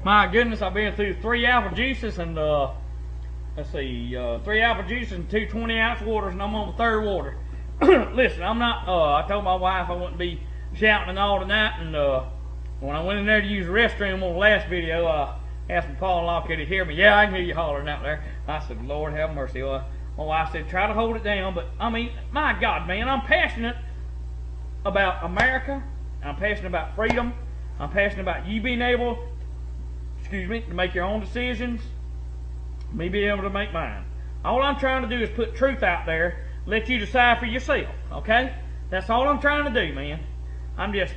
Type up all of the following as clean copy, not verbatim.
My goodness, I've been through 3 apple juices and let's see, 3 apple juices and 2 20-ounce waters, and I'm on the 3rd water. Listen, I'm not. I told my wife I wouldn't be shouting and all tonight, and when I went in there to use the restroom on the last video, I asked my pa-in-law could he hear me. Yeah, I can hear you hollering out there. I said, Lord have mercy. My wife said, try to hold it down, but I mean, my God, man, I'm passionate about America. I'm passionate about freedom. I'm passionate about you being able, to make your own decisions, me being able to make mine. All I'm trying to do is put truth out there, let you decide for yourself, okay? That's all I'm trying to do, man. I'm just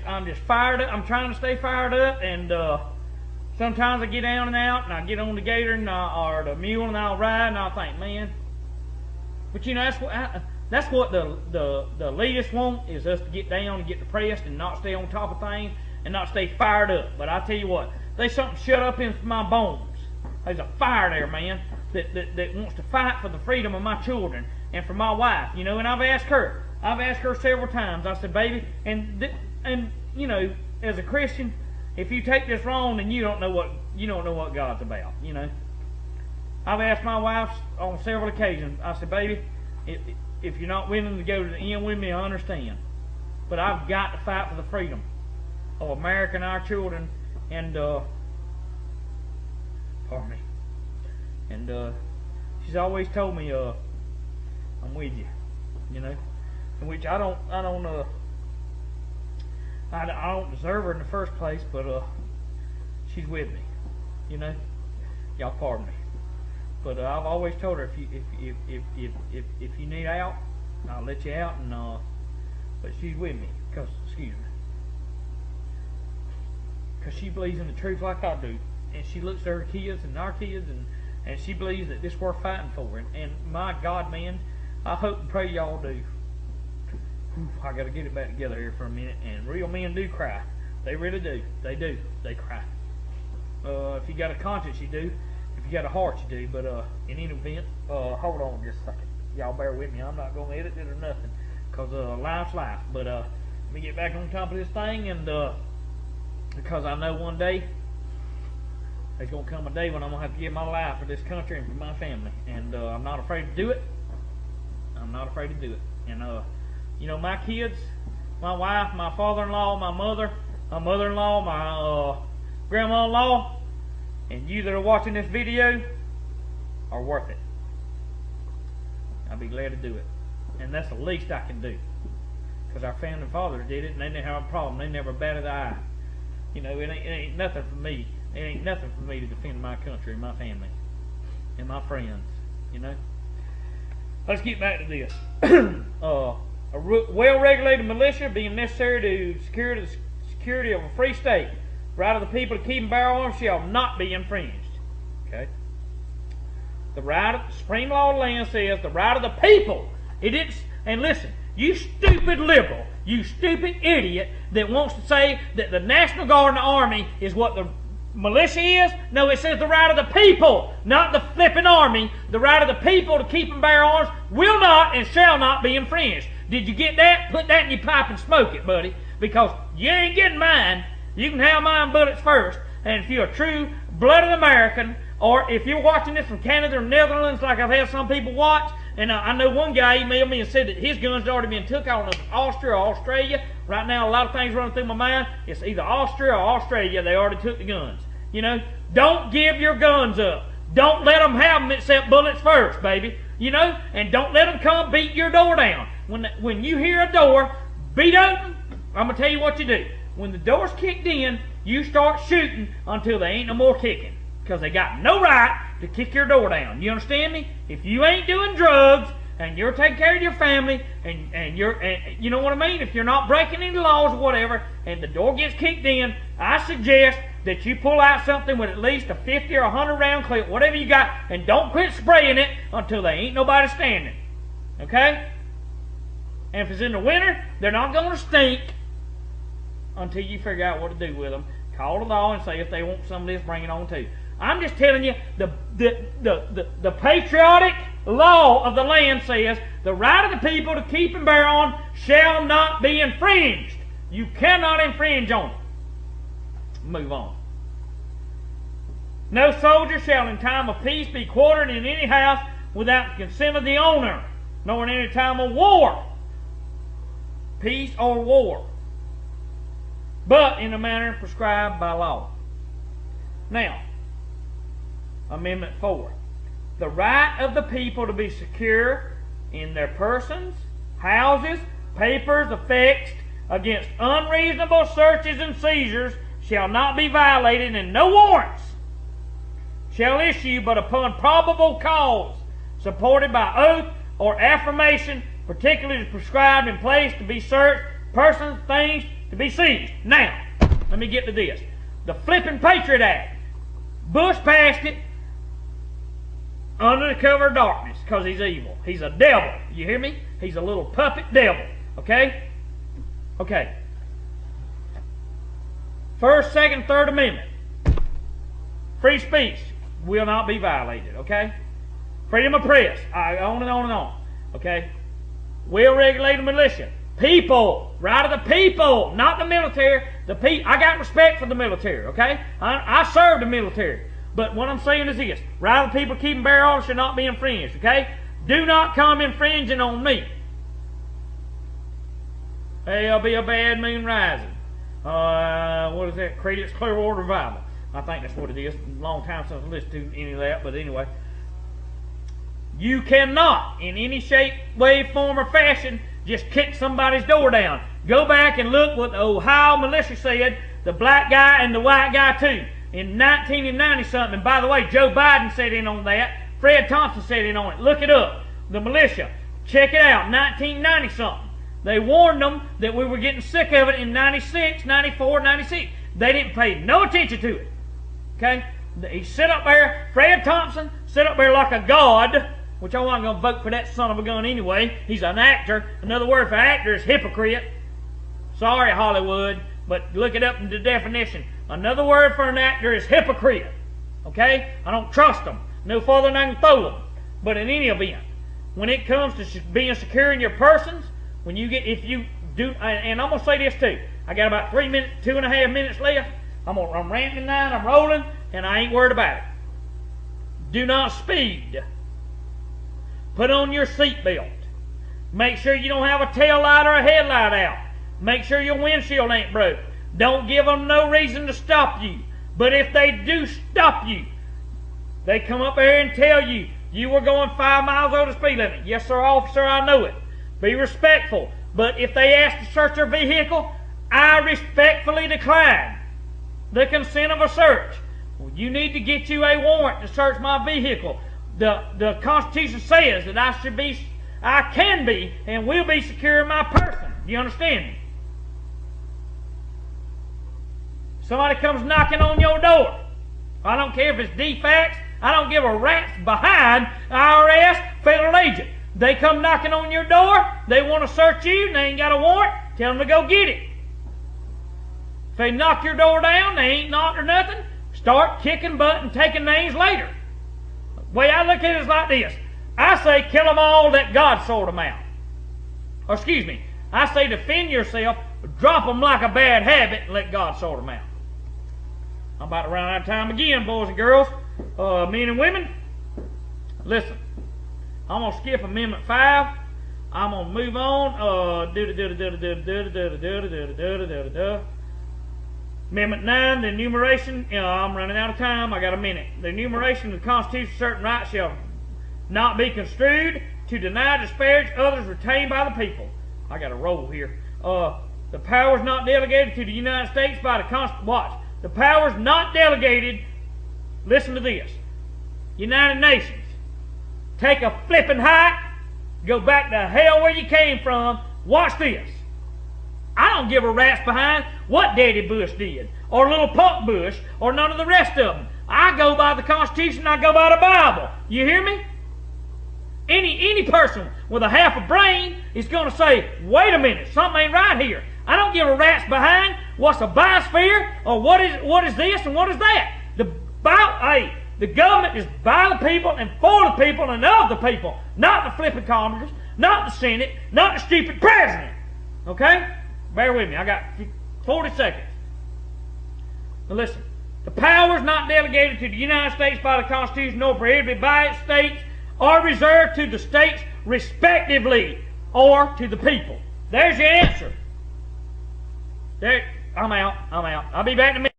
fired up. I'm trying to stay fired up, and sometimes I get down and out, and I get on the gator or the mule, and I'll ride, and I'll think, man. But you know, that's what the elitists want, is us to get down and get depressed and not stay on top of things and not stay fired up. But I tell you what, there's something shut up in my bones. There's a fire there, man, that wants to fight for the freedom of my children and for my wife. You know, and I've asked her several times. I said, baby, and you know, as a Christian, if you take this wrong, then you don't know what God's about. You know, I've asked my wife on several occasions. I said, baby, if you're not willing to go to the end with me, I understand. But I've got to fight for the freedom of America and our children. And pardon me. And she's always told me, I'm with you. You know, in which I don't deserve her in the first place, but she's with me. You know, y'all pardon me. But I've always told her, if you need out, I'll let you out. And but she's with me, cause she believes in the truth like I do, and she looks at her kids and our kids, and she believes that this is worth fighting for. And my God, man, I hope and pray y'all do. I got to get it back together here for a minute. And real men do cry. They really do. They do. They cry. If you got a conscience, you do. If you got a heart, you do. But in any event, hold on just a second. Y'all bear with me. I'm not going to edit it or nothing, because life's life. But let me get back on top of this thing, and because I know one day there's going to come a day when I'm going to have to give my life for this country and for my family. And I'm not afraid to do it. I'm not afraid to do it. And you know, my kids, my wife, my father-in-law, my mother, my mother-in-law, my grandma-in-law, and you that are watching this video are worth it. I'll be glad to do it. And that's the least I can do. Because our founding fathers did it, and they didn't have a problem. They never batted an eye. You know, it ain't nothing for me. It ain't nothing for me to defend my country and my family and my friends. You know. Let's get back to this. A well-regulated militia being necessary to secure the security of a free state. The right of the people to keep and bear arms shall not be infringed. Okay. The supreme law of the land says the right of the people. And listen, you stupid liberal, you stupid idiot that wants to say that the National Guard and the Army is what the militia is. No, it says the right of the people, not the flipping army. The right of the people to keep and bear arms will not and shall not be infringed. Did you get that? Put that in your pipe and smoke it, buddy, because you ain't getting mine. You can have mine bullets first. And if you're a true blooded American, or if you're watching this from Canada or Netherlands, like I've had some people watch, and I know one guy emailed me and said that his guns had already been took. I don't know if it's Austria or Australia. Right now, a lot of things running through my mind. It's either Austria or Australia. They already took the guns. You know, don't give your guns up. Don't let them have them except bullets first, baby. You know, and don't let them come beat your door down. When you hear a door beat open, I'm going to tell you what you do. When the door's kicked in, you start shooting until there ain't no more kicking. Because they got no right to kick your door down. You understand me? If you ain't doing drugs, and you're taking care of your family, and you know what I mean? If you're not breaking any laws or whatever, and the door gets kicked in, I suggest that you pull out something with at least a 50 or 100 round clip, whatever you got, and don't quit spraying it until there ain't nobody standing. Okay? And if it's in the winter, they're not going to stink until you figure out what to do with them. Call the law and say if they want some of this, bring it on too. I'm just telling you, the patriotic law of the land says the right of the people to keep and bear arms shall not be infringed. You cannot infringe on it. Move on. No soldier shall in time of peace be quartered in any house without the consent of the owner, nor in any time of war, peace or war, but in a manner prescribed by law. Now, Amendment 4. The right of the people to be secure in their persons, houses, papers, effects against unreasonable searches and seizures shall not be violated, and no warrants shall issue but upon probable cause, supported by oath or affirmation, particularly prescribed in place to be searched, persons, things to be seized. Now, let me get to this. The flipping Patriot Act. Bush passed it under the cover of darkness because he's evil. He's a devil. You hear me? He's a little puppet devil. Okay? Okay. First, second, third amendment. Free speech will not be violated. Okay? Freedom of press. On and on and on. Okay? Will regulate the militia. People. Right of the people. Not the military. The people. I got respect for the military. Okay? I serve the military. But what I'm saying is this. Right of the people keeping bear arms should not be infringed. Okay? Do not come infringing on me. There'll be a bad moon rising. What is that? Credence Clearwater Revival. I think that's what it is. A long time since I listened to any of that, but anyway. You cannot, in any shape, way, form, or fashion, just kick somebody's door down. Go back and look what the Ohio militia said, the black guy and the white guy too, in 1990 something. And by the way, Joe Biden said in on that. Fred Thompson said in on it. Look it up. The militia. Check it out. 1990 something. They warned them that we were getting sick of it in 96, 94, 96. They didn't pay no attention to it. Okay? He sit up there, Fred Thompson, sit up there like a god, which I wasn't going to vote for that son of a gun anyway. He's an actor. Another word for actor is hypocrite. Sorry, Hollywood, but look it up in the definition. Another word for an actor is hypocrite. Okay? I don't trust them. No further than I can throw them. But in any event, when it comes to being secure in your persons, when you get, if you do, and I'm going to say this too. I got about 3 minutes, 2.5 minutes left. I'm ranting now, I'm rolling, and I ain't worried about it. Do not speed. Put on your seatbelt. Make sure you don't have a tail light or a headlight out. Make sure your windshield ain't broke. Don't give them no reason to stop you. But if they do stop you, they come up here and tell you, you were going 5 miles over the speed limit. Yes, sir, officer, I know it. Be respectful. But if they ask to search your vehicle, I respectfully decline the consent of a search. Well, you need to get you a warrant to search my vehicle. The Constitution says that I can be and will be secure in my person. Do you understand me? Somebody comes knocking on your door. I don't care if it's defects. I don't give a rat's behind IRS, federal agent. They come knocking on your door. They want to search you and they ain't got a warrant. Tell them to go get it. If they knock your door down, they ain't knocked or nothing. Start kicking butt and taking names later. The way I look at it is like this. I say kill them all, let God sort them out. Or excuse me, I say defend yourself, drop them like a bad habit, and let God sort them out. I'm about to run out of time again, boys and girls, men and women. Listen, I'm going to skip Amendment 5. I'm going to move on. Amendment 9, the enumeration. I'm running out of time. I got a minute. The enumeration of the Constitution of certain rights shall not be construed to deny, disparage others retained by the people. I got a roll here. The powers not delegated to the United States by the Constitution. Watch. The powers not delegated. Listen to this. United Nations. Take a flipping hike. Go back to hell where you came from. Watch this. I don't give a rat's behind what Daddy Bush did, or little Punk Bush, or none of the rest of them. I go by the Constitution, I go by the Bible. You hear me? Any person with a half a brain is going to say, wait a minute, something ain't right here. I don't give a rat's behind what's a biosphere, or what is this and what is that. The government is by the people and for the people and of the people, not the flipping Congress, not the Senate, not the stupid president. Okay? Bear with me. I got 40 seconds. Now listen. The powers not delegated to the United States by the Constitution nor prohibited by its states are reserved to the states respectively or to the people. There's your answer. There, I'm out. I'll be back in a minute.